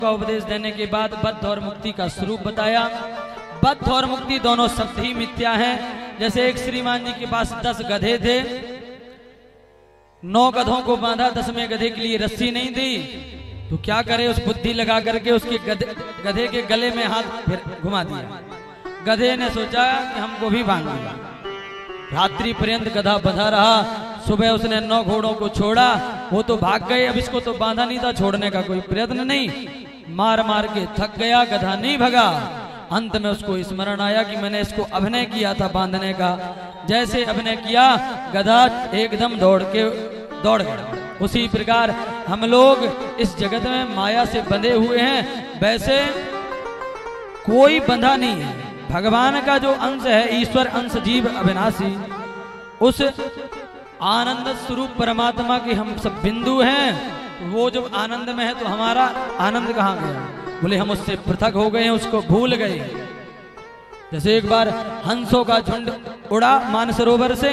का उपदेश देने के बाद बद्ध और मुक्ति का स्वरूप बताया। बद्ध और मुक्ति दोनों शब्द ही मिथ्या हैं। जैसे एक श्रीमान जी के पास 10 गधे थे, 9 गधों को बांधा, 10वें गधे के लिए रस्सी नहीं दी, तो क्या करे, उस बुद्धि लगा करके उसके गधे के गले में हाथ फिर घुमा दिया। गधे ने सोचा कि हमको भी बांध दिया। रात्रि पर्यंत गधा बंधा रहा। सुबह उसने 9 घोड़ों को छोड़ा, वो तो भाग गए। अब इसको तो बांधा नहीं था, छोड़ने का कोई प्रयत्न नहीं, मार मार के थक गया, गधा नहीं भगा। अंत में उसको स्मरण आया कि मैंने इसको अभिनय किया था बांधने का। जैसे अभिनय किया, गधा एकदम दौड़ गया। उसी प्रकार हम लोग इस जगत में माया से बंधे हुए हैं, वैसे कोई बंधा नहीं है। भगवान का जो अंश है, ईश्वर अंश जीव अविनाशी, उस आनंद स्वरूप परमात्मा के हम सब बिंदु हैं। वो जब आनंद में है तो हमारा आनंद कहाँ गया? बोले हम उससे पृथक हो गए हैं, उसको भूल गए। जैसे एक बार हंसों का झुंड उड़ा मानसरोवर से,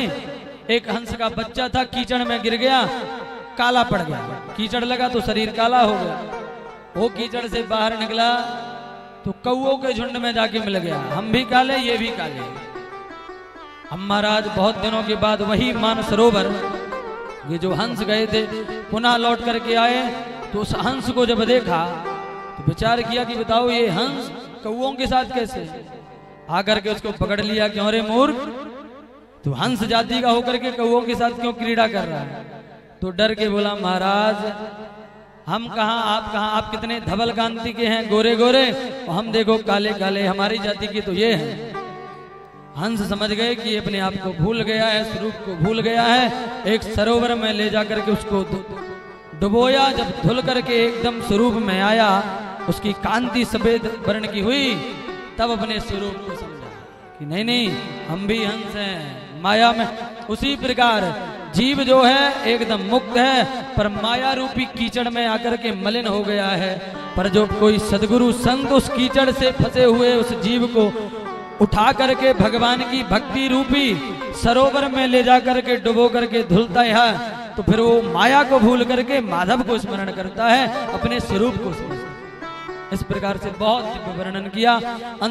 एक हंस का बच्चा था, कीचड़ में गिर गया, काला पड़ गया। कीचड़ लगा तो शरीर काला हो गया। वो कीचड़ से बाहर निकला तो कौओं के झुंड में जाके मिल गया। हम भी काले, ये भी काले। हम महाराज बहुत दिनों के बाद वही मानसरोवर, ये जो हंस गए थे, पुनः लौट करके आए। तो उस हंस को जब देखा तो विचार किया कि बताओ ये हंस कौओं के साथ कैसे? आकर के उसको पकड़ लिया, क्यों रे मूर्ख, तो हंस जाति का होकर के कौओं के साथ क्यों क्रीड़ा कर रहा है? तो डर के बोला, महाराज हम कहाँ, आप कहाँ, आप कितने धवल कांति के हैं, गोरे गोरे, और हम देखो काले काले, हमारी जाति के तो ये हैं। हंस समझ गए कि अपने आप को भूल गया है, स्वरूप को भूल गया है। एक सरोवर में ले जाकर के उसको डुबोया। जब धुल करके एकदम स्वरूप में आया, उसकी कांति सफेद वर्ण की हुई, तब अपने स्वरूप को समझा कि नहीं नहीं, हम भी हंस हैं माया में। उसी प्रकार जीव जो है एकदम मुक्त है, पर माया रूपी कीचड़ में आकर के मलिन हो गया है। पर जो कोई सदगुरु संत उस कीचड़ से फंसे हुए उस जीव को उठा करके भगवान की भक्ति रूपी सरोवर में ले जा करके डुबो करके धुलता है, तो फिर वो माया को भूल करके माधव को स्मरण करता है, अपने स्वरूप को समझता है। इस प्रकार से बहुत वर्णन किया।